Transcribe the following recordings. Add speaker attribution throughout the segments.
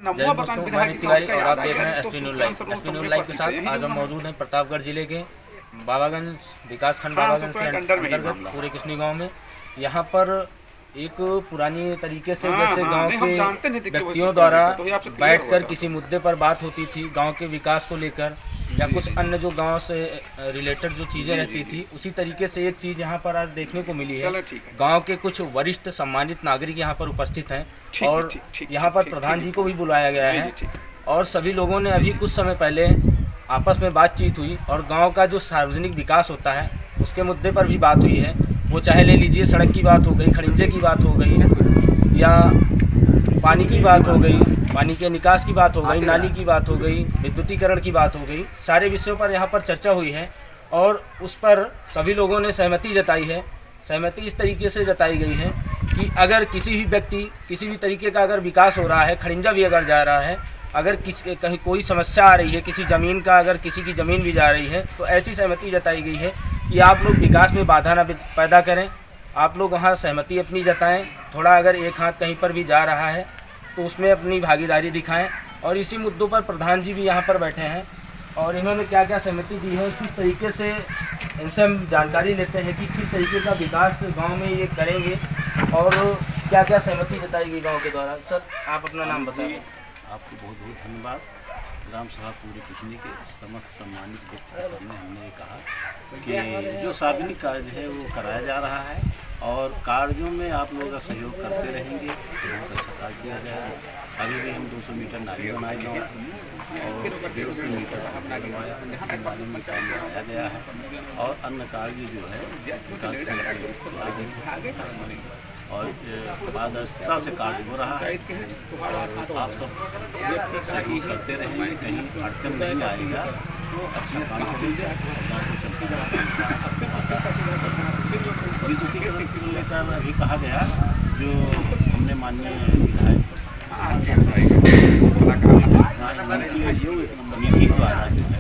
Speaker 1: जय दोस्तों, मैं नीति तिवारी और आप देख रहे हैं SP news live. SP news live के साथ आज हम मौजूद हैं प्रतापगढ़ जिले के बाबागंज विकासखंड बाबागंज के अंतर्गत पूरे किसनी गांव में। यहाँ पर एक पुरानी तरीके से जैसे गांव के व्यक्तियों द्वारा बैठकर किसी मुद्दे पर बात होती थी, गांव के विकास को लेकर या कुछ अन्य जो गांव से रिलेटेड जो चीज़ें रहती थी, उसी तरीके से एक चीज़ यहाँ पर आज देखने को मिली है। गांव के कुछ वरिष्ठ सम्मानित नागरिक यहाँ पर उपस्थित हैं और यहाँ पर प्रधान जी को भी बुलाया गया है और सभी लोगों ने अभी कुछ समय पहले आपस में बातचीत हुई और गांव का जो सार्वजनिक विकास होता है उसके मुद्दे पर भी बात हुई है। वो चाहे ले लीजिए सड़क की बात हो गई, खड़िंजे की बात हो गई या पानी की बात हो गई, पानी के निकास की बात हो गई, नाली की बात हो गई, विद्युतीकरण की बात हो गई, सारे विषयों पर यहाँ पर चर्चा हुई है और उस पर सभी लोगों ने सहमति जताई है। सहमति इस तरीके से जताई गई है कि अगर किसी भी व्यक्ति किसी भी तरीके का अगर विकास हो रहा है, खड़िंजा भी अगर जा रहा है, अगर कहीं कोई समस्या आ रही है, किसी ज़मीन का अगर किसी की ज़मीन भी जा रही है, तो ऐसी सहमति जताई गई है कि आप लोग विकास में बाधा न पैदा करें। आप लोग वहाँ सहमति अपनी जताएं। थोड़ा अगर एक हाथ कहीं पर भी जा रहा है तो उसमें अपनी भागीदारी दिखाएं। और इसी मुद्दों पर प्रधान जी भी यहाँ पर बैठे हैं और इन्होंने क्या क्या सहमति दी है, किस तरीके से इनसे हम जानकारी लेते हैं कि किस तरीके का विकास गांव में ये करेंगे और क्या क्या सहमति जताई गई गांव के द्वारा। सर, आप अपना नाम बताइए।
Speaker 2: आपको बहुत बहुत धन्यवाद। ग्राम सभा पूरे किसनी के समस्त सम्मानित व्यक्ति के सामने हमने ये कहा कि जो सार्वजनिक कार्य है वो कराया जा रहा है और कार्यों में आप लोगों का सहयोग करते रहेंगे। बहुत अच्छा कार्य किया जाएगा। अभी भी हम 200 मीटर नाली बनाए गए और 150 मीटर नाली में काम कराया गया है और अन्य कार्य जो है विकास और पारदर्शिता से कार्य हो रहा है और आप सब सहयोग करते रहेंगे। कहीं अड़चन नहीं आएगा तो अच्छा काम करेगा। विद्युतीकरण को लेकर अभी कहा गया, जो हमने माननीय विधायक निधि द्वारा जो है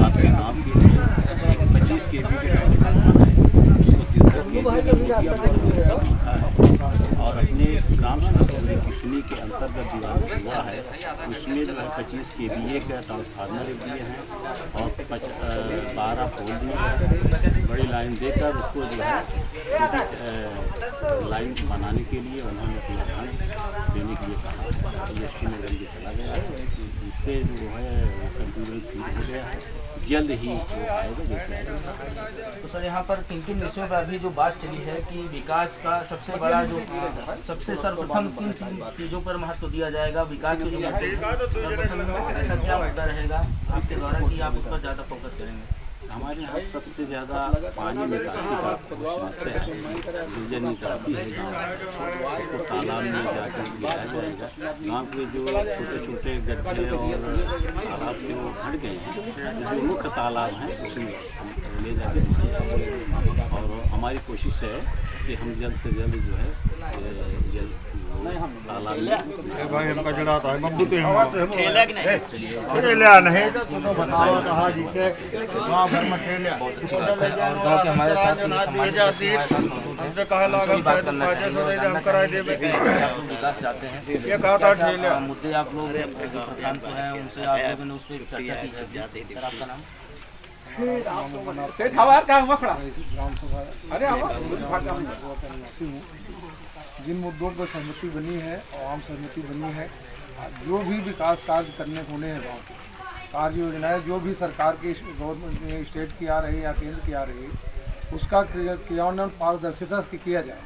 Speaker 2: आपके नाम के लिए 25 kV और अपने ग्राम सभा किसनी के अंतर्गत दीवार हुआ है उसमें जो है 25 kVA का ट्रांसफार्मर दिए हैं और 12 पोल दिए हैं। बड़ी लाइन देकर उसको जो है लाइन बनाने के लिए उन्होंने अपना धन देने के लिए कहा। GST में जल्दी चला गया है, इससे जो है कंप्यूटर फीड हो गया है, जल्द ही वो आएगा जैसे आएगा।
Speaker 1: तो सर, यहाँ पर किन किन विषयों पर अभी जो बात चली है कि विकास का सबसे बड़ा जो सबसे सर्वप्रथम किन चीज़ों पर महत्व दिया जाएगा, विकास के जो सर्वप्रथम ऐसा क्या मुद्दा रहेगा आपके द्वारा कि आप उस पर ज़्यादा फोकस करेंगे?
Speaker 2: हमारे यहाँ सबसे ज़्यादा पानी निकासी का समस्या है। जल निकासी है गाँव, उसको तालाब में जाकर लिया जाएगा। गाँव के जो छोटे छोटे गड्ढे और तालाब के वो हट गए हैं, जो मुख्य तालाब हैं उसमें हम ले जाकर और हमारी कोशिश है कि हम जल्द से जल्द जो है तालाब में
Speaker 3: भाई हमका जड़ा आता है बब्बू तो
Speaker 1: गाँव के हमारे साथ विकास चाहते हैं, मुद्दे आप लोग जो प्रधान को हैं उनसे आप लोगों ने उस पर चर्चा की है। सर, आपका नाम?
Speaker 4: जिन मुद्दों पर सहमति बनी है और आम सहमति बनी है, जो भी विकास कार्य करने होने हैं गाँव के कार्य योजनाएं जो भी सरकार की गवर्नमेंट स्टेट की आ रही है या केंद्र की आ रही है, उसका क्रियान्वयन पारदर्शिता से किया जाए।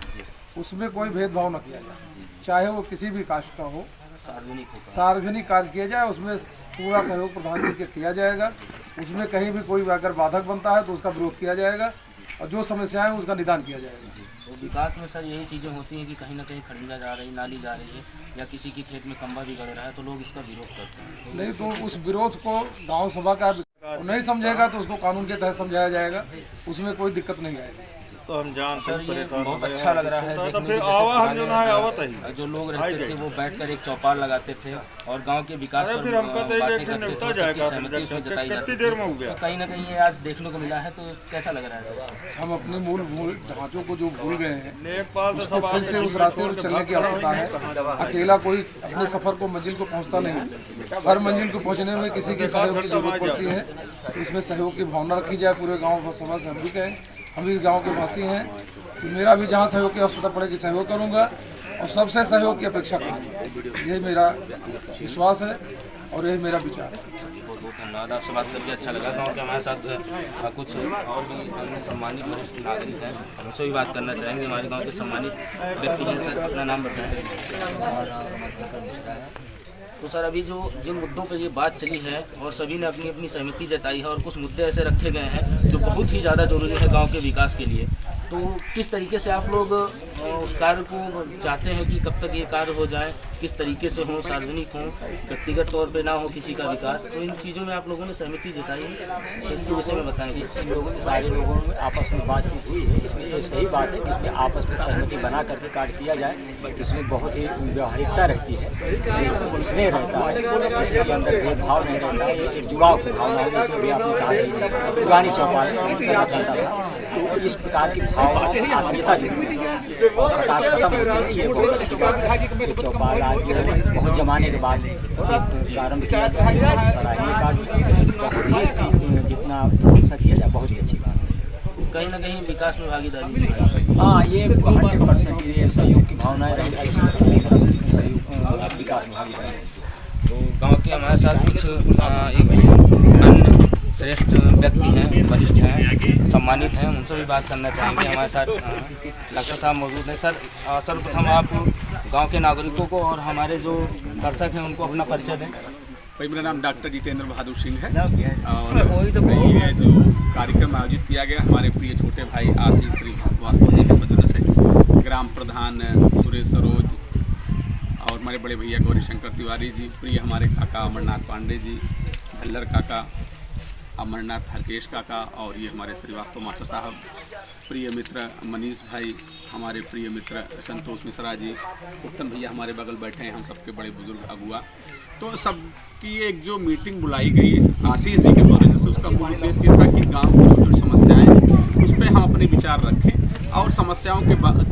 Speaker 4: उसमें कोई भेदभाव न किया जाए, चाहे वो किसी भी कास्ट का हो, सार्वजनिक कार्य किया जाए, उसमें पूरा सहयोग प्रधान जी के किया जाएगा। उसमें कहीं भी कोई अगर बाधक बनता है तो उसका विरोध किया जाएगा और जो समस्याएं हैं उसका निदान किया जाएगा।
Speaker 1: तो विकास में सर यही चीज़ें होती हैं कि कहीं ना कहीं खड़िंजा जा रही, नाली जा रही है या किसी के खेत में खंबा भी गड़ रहा है तो लोग इसका विरोध करते हैं।
Speaker 4: नहीं, तो उस विरोध को गांव सभा का नहीं समझेगा तो उसको कानून के तहत समझाया जाएगा, उसमें कोई दिक्कत नहीं आएगी।
Speaker 3: तो हम जान
Speaker 1: सर ये बहुत अच्छा लग रहा है देखने में। जो लोग रहते थे वो बैठकर एक चौपाल लगाते थे और गांव के विकास पर बातें करते थे, सबकी सहमति उसमें जताई जाती थी। तो कहीं ना कहीं ये आज देखने को मिला है, तो कैसा लग रहा है सर?
Speaker 4: हम अपने मूल ढांचों को जो भूल गए हैं उसको फिर से उस रास्ते पर चलने की आवश्यकता है। अकेला कोई अपने सफर को मंजिल को पहुंचता नहीं, हर मंजिल को पहुंचने में किसी के सहयोग की जरूरत पड़ती है। तो इसमें सहयोग की भावना रखी जाए पूरे गाँव समाज से। हम भी कहें, हम भी गाँव के वासी हैं, तो मेरा भी जहाँ सहयोग की आवश्यकता पड़ेगी सहयोग करूँगा और सबसे सहयोग की अपेक्षा करूँगा। यही मेरा विश्वास है और यही मेरा विचार है।
Speaker 1: बहुत बहुत धन्यवाद, आपसे बात करके अच्छा लगा। गाँव के हमारे साथ कुछ और भी अन्य सम्मानित वरिष्ठ नागरिक हैं, उनसे भी बात करना चाहेंगे। हमारे गाँव के सम्मानित व्यक्ति हैं, सर अपना नाम बताएं। तो सर अभी जो जिन मुद्दों पर ये बात चली है और सभी ने अपनी अपनी सहमति जताई है और कुछ मुद्दे ऐसे रखे गए हैं जो बहुत ही ज़्यादा जरूरी है गांव के विकास के लिए, तो किस तरीके से आप लोग उस कार्य को चाहते हैं कि कब तक ये कार्य हो जाए, किस तरीके से हो, सार्वजनिक हो, व्यक्तिगत तौर पे ना हो किसी का विकास, तो इन चीज़ों में आप लोगों ने सहमति जताई है, तो इसके विषय में बताएंगे।
Speaker 5: इन लोगों में सारे लोगों में आपस में बातचीत हुई है, इसमें ये सही बात है कि इसमें आपस में सहमति बना करके कार्य किया जाए। इसमें बहुत ही व्यवहारिकता रहती है, स्नेह रहता है, इसके अंदर भेदभाव नहीं रहता है, एक जुड़ाव की भावना है। जैसे भी आपने कहा कि पुरानी चौपाल करना चाहता था, तो इस प्रकार की भावनाओं में आत्मीयता जुड़ी है, प्रकाश खत्म होती है। ये बहुत अच्छी बात है। ये चौपाल आज जो है बहुत जमाने के बाद प्रारंभ किया गया, सराहनीय कार्य, बहुत ही इसकी जितना प्रशंसा किया जाए बहुत ही अच्छी बात है।
Speaker 1: कहीं ना कहीं विकास में भागीदारी,
Speaker 5: हाँ ये 100% ये सहयोग की भावनाएं रहती है, सहयोग विकास में भागीदारी।
Speaker 1: तो गांव के हमारे साथ कुछ एक अन्य श्रेष्ठ व्यक्ति हैं, वरिष्ठ हैं, सम्मानित हैं, उनसे भी बात करना चाहेंगे। हमारे साथ डॉक्टर साहब मौजूद हैं। सर सर्वप्रथम आप गांव के नागरिकों को और हमारे जो दर्शक हैं उनको अपना परिचय दें।
Speaker 6: भाई मेरा नाम डॉक्टर जितेंद्र बहादुर सिंह है और ये जो कार्यक्रम आयोजित किया गया हमारे प्रिय छोटे भाई आशीष श्रीवास्तव जी के सौजन्य से, ग्राम प्रधान सुरेश सरोज और हमारे बड़े भैया गौरी शंकर तिवारी जी, प्रिय हमारे काका अमरनाथ पांडे जी, झल्लर काका अमरनाथ हरकेश काका और ये हमारे श्रीवास्तव मास्टर साहब, प्रिय मित्र मनीष भाई, हमारे प्रिय मित्र संतोष मिश्रा जी, उत्तम भैया हमारे बगल बैठे हैं, हम सबके बड़े बुजुर्ग अगुआ। तो सबकी एक जो मीटिंग बुलाई गई आशीष जी के सौजन्य से, उसका मूल उद्देश्य ये था कि गांव की जो जो समस्याएं हैं उस पर हम अपने विचार रखें और समस्याओं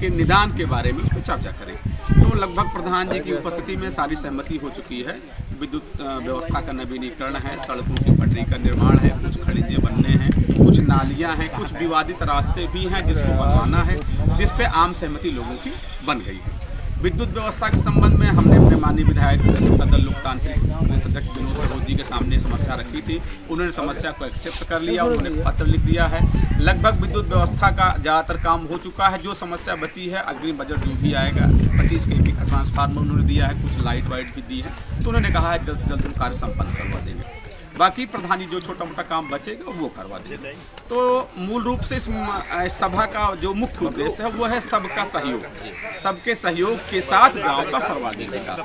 Speaker 6: के निदान के बारे में उस पर चर्चा करें। तो लगभग प्रधान जी की उपस्थिति में सारी सहमति हो चुकी है। विद्युत व्यवस्था का नवीनीकरण है, सड़कों की पटरी का निर्माण है, कुछ खड़िजे बनने हैं, कुछ नालियां हैं, कुछ विवादित रास्ते भी हैं जिसको बनवाना है, जिस पे आम सहमति लोगों की बन गई है। विद्युत व्यवस्था के संबंध में हमने अपने माननीय विधायक जनता दल लोकतांत्रिक प्रदेश अध्यक्ष विनोद सरोज जी के सामने समस्या रखी थी, उन्होंने समस्या को एक्सेप्ट कर लिया, उन्होंने पत्र लिख दिया है। लगभग विद्युत व्यवस्था का ज़्यादातर काम हो चुका है। जो समस्या बची है अग्रिम बजट जो भी आएगा 25 kV का ट्रांसफार्मर उन्होंने दिया है, कुछ लाइट वाइट भी दी है, तो उन्होंने कहा है जल्द से जल्द हम कार्य संपन्न करवा देंगे। बाकी प्रधानी जो छोटा मोटा काम बचेगा वो करवा देंगे। तो मूल रूप से इस सभा का जो मुख्य उद्देश्य है वो है सबका सहयोग, सबके सहयोग के साथ गांव का सर्वाधिक विकास।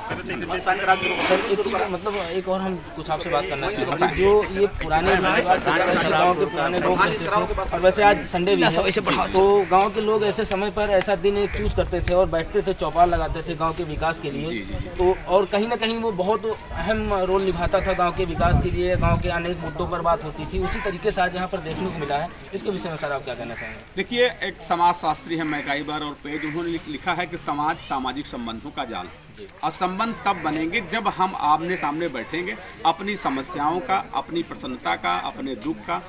Speaker 1: सर एक चीज़ मतलब एक और हम कुछ आपसे बात करना चाहेंगे, जो ये पुराने गाँव के पुराने लोग रहते थे और वैसे आज संडे भी है, तो गाँव के लोग ऐसे समय पर ऐसा दिन एक चूज करते थे और बैठते थे, चौपाल लगाते थे गाँव के विकास के लिए। तो और कहीं ना कहीं वो बहुत अहम रोल निभाता था गाँव के विकास के लिए, गांव के अनेक मुद्दों पर बात होती थी। उसी तरीके से आज यहाँ पर देखने को मिला है, इसके विषय में सर आप क्या कहना चाहेंगे?
Speaker 6: देखिए, एक समाज शास्त्री है मैकाइबर और पेज, उन्होंने लिखा है कि समाज सामाजिक संबंधों का जाल है और संबंध तब बनेंगे जब हम आमने सामने बैठेंगे, अपनी समस्याओं का, अपनी प्रसन्नता का, अपने दुख का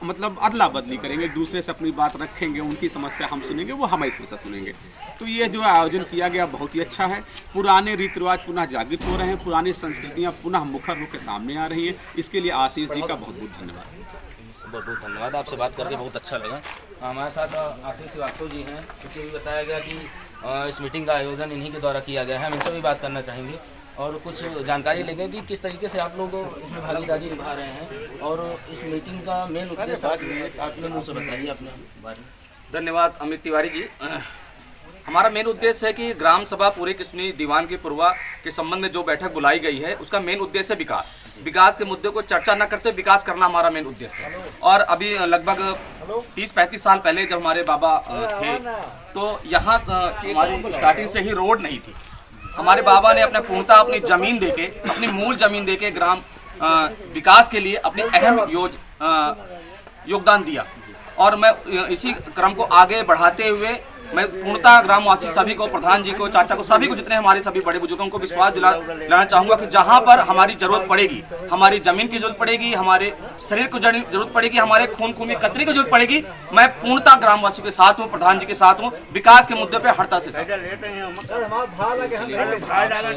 Speaker 6: मतलब अदला बदली करेंगे, एक दूसरे से अपनी बात रखेंगे, उनकी समस्या हम सुनेंगे, वो हमारी समस्या सुनेंगे। तो ये जो आयोजन किया गया बहुत ही अच्छा है। पुराने रीति रिवाज पुनः जागृत हो रहे हैं, पुरानी संस्कृतियाँ पुनः मुखर होकर सामने आ रही हैं। इसके लिए आशीष जी का बहुत बहुत धन्यवाद।
Speaker 1: बहुत बहुत धन्यवाद, आपसे बात करके बहुत अच्छा लगा। हमारे साथ आशीष श्रीवास्तव जी हैं, क्योंकि भी बताया गया कि इस मीटिंग का आयोजन इन्हीं के द्वारा किया गया है। हम इनसे भी बात करना चाहेंगे और कुछ जानकारी लेंगे कि किस तरीके से आप लोग इसमें भागीदारी निभा रहे हैं और इस मीटिंग का मेन उद्देश्य अपने मुँह से बताइए अपने बारे में।
Speaker 7: धन्यवाद अमित तिवारी जी।
Speaker 3: हमारा मेन उद्देश्य है कि ग्राम सभा पूरे किस्नी दीवान की पूर्वा के संबंध में जो बैठक बुलाई गई है उसका मेन उद्देश्य है विकास के मुद्दे को चर्चा न करते विकास करना हमारा मेन उद्देश्य है। और अभी लगभग 30-35 साल पहले जब हमारे बाबा थे तो यहाँ हमारी स्टार्टिंग से ही रोड नहीं थी। हमारे बाबा ने अपने पूर्णतः अपनी जमीन देके, अपनी मूल जमीन देके ग्राम विकास के लिए अपनी अहम योगदान दिया। और मैं इसी क्रम को आगे बढ़ाते हुए मैं पूर्णतः ग्रामवासी सभी को, प्रधान जी को, चाचा को, सभी को, जितने हमारे सभी बड़े बुजुर्गों को विश्वास दिलाना चाहूँगा कि जहाँ पर हमारी जरूरत पड़ेगी, हमारी जमीन की जरूरत पड़ेगी, हमारे शरीर को जरूरत पड़ेगी, हमारे खून की कतरी की जरूरत पड़ेगी, मैं पूर्णतः ग्रामवासियों के साथ हूँ, प्रधान जी के साथ हूँ, विकास के मुद्दे पर हर तरह से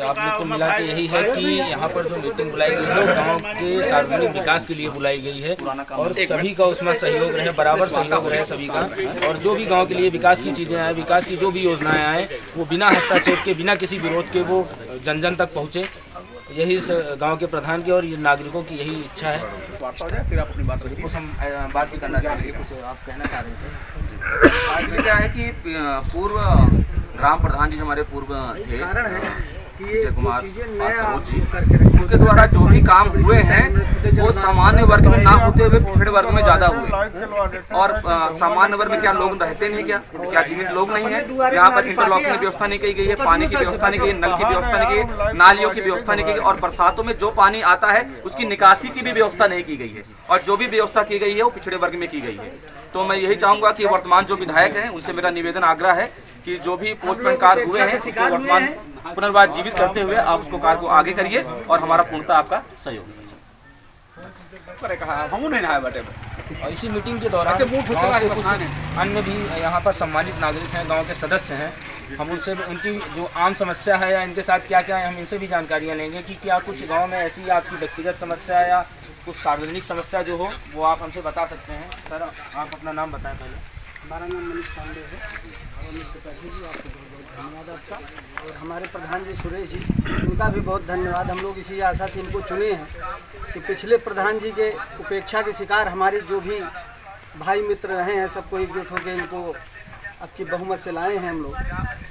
Speaker 1: आप लोग को मिला के यही है कि यहाँ पर जो मीटिंग बुलाई गई है गाँव के सार्वजनिक विकास के लिए बुलाई गई है और सभी का उसमें सहयोग रहे, बराबर सहयोग रहे सभी का। और जो भी गाँव के लिए विकास की चीज़ें आए, विकास की जो भी योजनाएं आए, वो बिना हस्तक्षेप के, बिना किसी विरोध के वो जन जन तक पहुँचे। यही इस गांव के प्रधान की और नागरिकों की यही इच्छा है।
Speaker 3: फिर आप अपनी बात
Speaker 1: कुछ हम बात भी करना चाहेंगे, कुछ आप कहना चाह रहे थे।
Speaker 3: आज क्या है कि पूर्व ग्राम प्रधान जी हमारे पूर्व थे विजय कुमार सरोज जी, उनके द्वारा जो भी काम हुए हैं वो सामान्य वर्ग में ना होते हुए पिछड़े वर्ग में ज़्यादा हुए। और सामान्य वर्ग में क्या लोग रहते नहीं, क्या जीवित लोग नहीं है? यहाँ पर इंटरलॉकिंग की व्यवस्था नहीं की गई है, पानी की व्यवस्था नहीं की है, नल की व्यवस्था नहीं की है, नालियों की व्यवस्था नहीं की गई और बरसातों में जो पानी आता है उसकी निकासी की भी व्यवस्था नहीं की गई है। और जो भी व्यवस्था की गई है वो पिछड़े वर्ग में की गई है। तो मैं यही चाहूँगा कि वर्तमान जो विधायक हैं उनसे मेरा निवेदन आग्रह है कि जो भी पोस्टमैन कार्य हुए हैं उसको वर्तमान पुनर्वास जीवित करते हुए आप उसको कार्य को आगे करिए और हमारा पूर्णतः आपका सहयोग है।
Speaker 1: और इसी मीटिंग के दौरान कुछ अन्य भी यहाँ पर सम्मानित नागरिक हैं, गांव के सदस्य हैं, हम उनसे उनकी जो आम समस्या है या इनके साथ क्या क्या है हम इनसे भी जानकारियाँ लेंगे कि क्या कुछ गांव में ऐसी आपकी व्यक्तिगत समस्या या कुछ सार्वजनिक समस्या जो हो वो आप हमसे बता सकते हैं। सर आप अपना नाम बताएं पहले।
Speaker 7: हमारा नाम मनीष पांडे है और मिस्टर पैठी जी आपको बहुत बहुत धन्यवाद आपका, और हमारे प्रधान जी सुरेश जी उनका भी बहुत धन्यवाद। हम लोग इसी आशा से इनको चुने हैं कि पिछले प्रधान जी के उपेक्षा के शिकार हमारे जो भी भाई मित्र रहे हैं सबको एकजुट होकर इनको अब की बहुमत से लाए हैं हम लोग,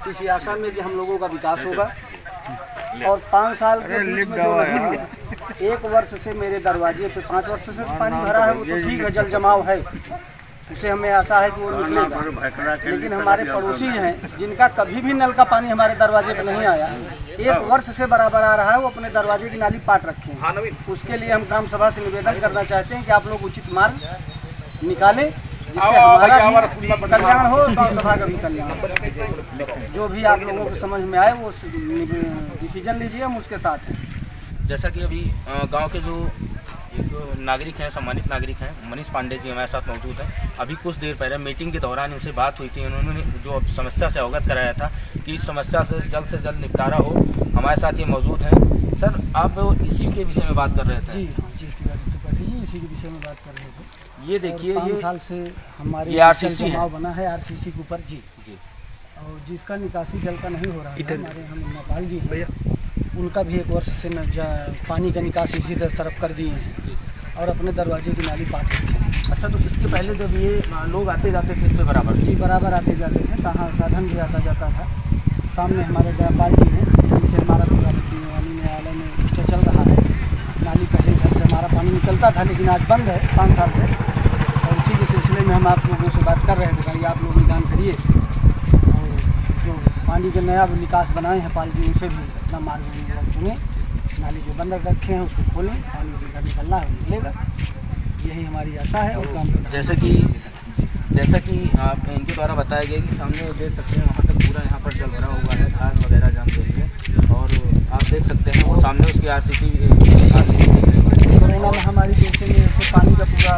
Speaker 7: इसी आशा में कि हम लोगों का विकास होगा। और 5 साल के बीच में जो नहीं हुआ, 1 वर्ष से मेरे दरवाजे पे 5 वर्ष से पानी भरा है वो तो ठीक है, जल जमाव है, उसे हमें आशा है कि वो निकलेगा। लेकिन हमारे पड़ोसी हैं जिनका कभी भी नल का पानी हमारे दरवाजे पे नहीं आया, 1 वर्ष से बराबर आ रहा है, वो अपने दरवाजे की नाली पाट रखे हैं। उसके लिए हम ग्राम सभा से निवेदन करना चाहते हैं कि आप लोग उचित मार्ग निकालें जिससे हमारा भी कल्याण हो, गाँव सभा का भी कल्याण हो। जो भी आप लोगों को समझ में आए वो डिसीजन लीजिए, हम उसके साथ हैं।
Speaker 1: जैसा कि अभी गांव के जो एक नागरिक हैं, सम्मानित नागरिक हैं, मनीष पांडे जी हमारे साथ मौजूद हैं। अभी कुछ देर पहले मीटिंग के दौरान इनसे बात हुई थी, उन्होंने जो समस्या से अवगत कराया था कि इस समस्या से जल्द निपटारा हो। हमारे साथ ये मौजूद हैं। सर आप इसी के विषय में बात कर रहे थे।
Speaker 7: जी जी, इसी के विषय में बात कर रहे थे।
Speaker 1: ये देखिए
Speaker 7: 5 साल से हमारे
Speaker 1: आरसीसी
Speaker 7: जमाव बना है आरसीसी के ऊपर जी, और जिसका निकासी जल का नहीं हो रहा है। हमारे हम नेपाल जी भैया उनका भी 1 वर्ष से पानी का निकासी इसी तरफ कर दिए हैं और अपने दरवाजे की नाली पाट रखे हैं।
Speaker 1: अच्छा, तो इसके पहले जब ये लोग आते जाते थे इस पर बराबर?
Speaker 7: जी बराबर आते जाते थे, साधन भी आता जाता था। सामने हमारे जयपाल जी हैं, जिनसे हमारा न्यायालय में स्टे चल रहा है। नाली पहले घर से हमारा पानी निकलता था लेकिन आज बंद है 5 साल से, और इसी के सिलसिले में हम आप लोगों से बात कर रहे थे भाई आप लोग निदान करिए और जो पानी के नया निकास बनाए हैं पाल जी उनसे भी अपना मार्ग चुने, नाली जो बंद रखे हैं उसको खोलें, पानी जो निकलना है निकलेगा, यही हमारी आशा है। और काम
Speaker 1: जैसा कि आप इनके द्वारा बताया गया कि सामने देख सकते हैं वहाँ तक पूरा यहाँ पर जल भरा हुआ है, घास वगैरह जम गई है और आप देख सकते हैं वो सामने उसकी आरसीसी
Speaker 7: कोरोना महामारी जैसे पानी का पूरा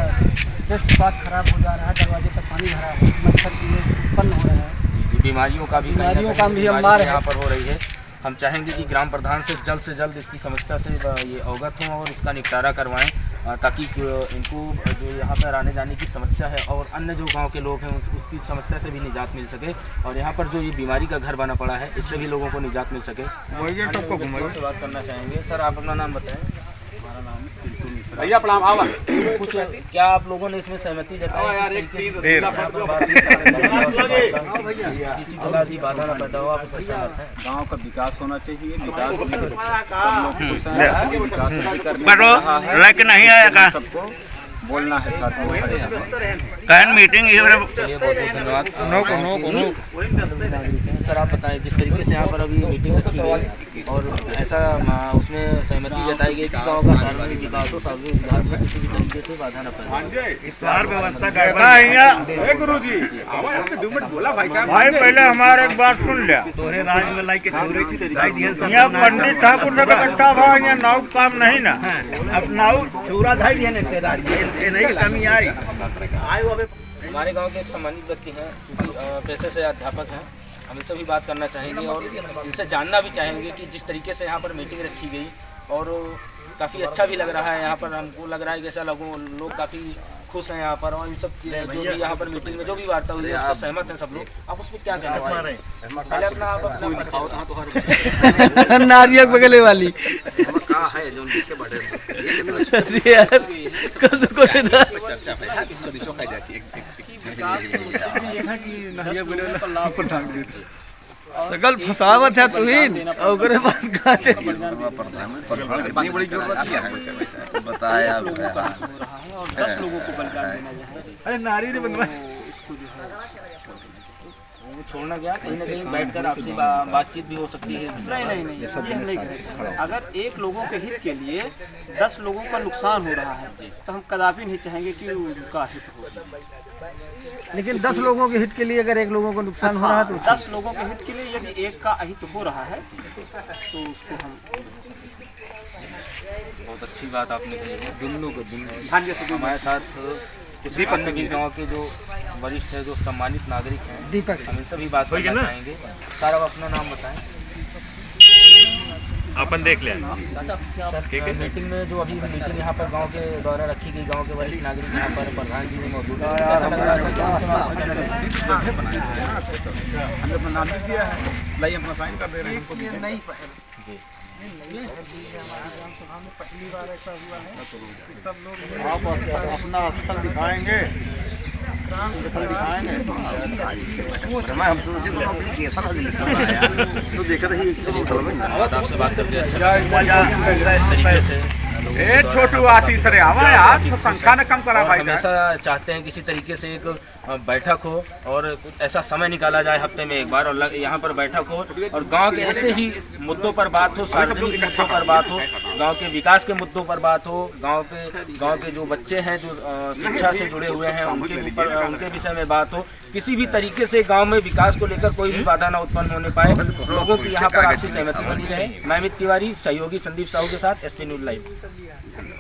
Speaker 7: टेस्ट पार्ट खराब हो जा रहा है, दरवाजे तक पानी भरा है, मच्छर कीड़े उत्पन्न हो रहे हैं,
Speaker 1: बीमारियों का भी यहाँ पर हो रही है। हम चाहेंगे कि ग्राम प्रधान से जल्द इसकी समस्या से ये अवगत हों और इसका निपटारा करवाएं ताकि इनको जो यहाँ पर आने जाने की समस्या है और अन्य जो गांव के लोग हैं उसकी समस्या से भी निजात मिल सके और यहाँ पर जो ये बीमारी का घर बना पड़ा है इससे भी लोगों को निजात मिल सके। वही से बात करना चाहेंगे। सर आप अपना नाम बताएं।
Speaker 2: हमारा नाम पिंटू मिश्रा।
Speaker 6: भैया प्रणाम। आवा
Speaker 1: कुछ क्या आप लोगों ने इसमें सहमति जताई? किसी प्रकार की बाधा न पैदा हो, आप इससे सहमत हैं?
Speaker 6: गांव का विकास होना चाहिए, विकास भी सब लोग खुश हैं, विकास भी करने रहा है,
Speaker 8: नहीं आएगा
Speaker 6: सबको बोलना है साथ में।
Speaker 8: कैन मीटिंग
Speaker 1: चलिए बहुत बहुत धन्यवाद। सर आप बताएं, जिस तरीके से यहाँ पर अभी मीटिंग रखी गई और ऐसा उसमें सहमति जताई गई कि गाँव का सार्वजनिक विकास हो, सार्वजनिक विकास में किसी भी तरीके से बाधा न पैदा।
Speaker 6: गुरु जी बोला भाई साहब,
Speaker 8: भाई पहले हमारे एक बात सुन लिया। यहाँ पंडित ठाकुर सब इकट्ठा हुआ, यहाँ नाव काम नहीं ना, अब नाव चूरा धाई नहीं कमी आई।
Speaker 1: हमारे गांव के एक सम्मानित व्यक्ति हैं, पेशे से अध्यापक हैं। हम इनसे भी बात करना चाहेंगे और इनसे जानना भी चाहेंगे कि जिस तरीके से यहाँ पर मीटिंग रखी गई और काफ़ी अच्छा भी लग रहा है। यहाँ पर हमको लग रहा है कि ऐसा लोग काफ़ी खुश हैं यहाँ पर, और इन सब जो भी यहाँ पर मीटिंग में जो भी वार्ता हुई है उससे सहमत हैं सब लोग। आप उसमें क्या कहना चाहेंगे? पहले अपना आप
Speaker 7: नारियल बगले वाली सकल फसावत है तुहिन ओकरे बात कहते
Speaker 3: इतनी बड़ी जरूरत है बताया
Speaker 1: और 10 लोगों को बलिदान देना है।
Speaker 8: अरे नारी ने बनवा
Speaker 1: वो छोड़ना गया, कहीं ना कहीं बैठकर आपसी बातचीत भी हो सकती है।
Speaker 9: नहीं ये हम नहीं करेंगे। अगर एक लोगों के हित के लिए 10 लोगों का नुकसान हो रहा है तो हम कदापि नहीं चाहेंगे कि उनका हित हो।
Speaker 7: लेकिन 10 लोगों के हित के लिए अगर एक लोगों को नुकसान हो रहा है तो
Speaker 9: 10 लोगों के हित के लिए यदि एक का अहित हो रहा है तो उसको हम
Speaker 1: बहुत अच्छी बात आपने कही है। दोनों को हमारे साथ दीपक सभी गाँव के जो वरिष्ठ है, जो सम्मानित नागरिक हैं,
Speaker 7: दीपक
Speaker 1: हम इनसे भी बात करना चाहेंगे। सर आप अपना नाम बताएं।
Speaker 8: अपन देख लिया।
Speaker 1: सर मीटिंग में जो अभी मीटिंग यहाँ पर गांव के द्वारा रखी गई, गांव के वरिष्ठ नागरिक यहाँ पर प्रधान जी मौजूद है, कैसा लग रहा है सर?
Speaker 6: हमने अपना नाम लिख दिया है, लाइए अपना साइन कर दे रहे हैं।
Speaker 7: नई पहल हमारी ग्राम सभा में पहली बार ऐसा हुआ है कि सब लोग
Speaker 8: अपना स्थल दिखाएंगे,
Speaker 3: तो देखा था
Speaker 1: आपसे बात करके अच्छा
Speaker 6: छोटू आशीष रे आवा यार, तो संख्या ने कम करा भाई।
Speaker 1: हमेशा चाहते हैं किसी तरीके से एक बैठक हो और कुछ ऐसा समय निकाला जाए हफ्ते में एक बार और यहाँ पर बैठक हो और गांव के ऐसे ही मुद्दों पर बात हो, सार्वजनिक मुद्दों पर बात हो, गांव के विकास के मुद्दों पर बात हो, गांव के जो बच्चे हैं जो शिक्षा से जुड़े हुए हैं उनके विषय में बात हो। किसी भी तरीके से गांव में विकास को लेकर कोई भी बाधा न उत्पन्न होने पाए, लोगों की यहाँ पर आपसी सहमति बनी रहे। मैं अमित तिवारी, सहयोगी संदीप साहू के साथ SP न्यूज़ लाइव।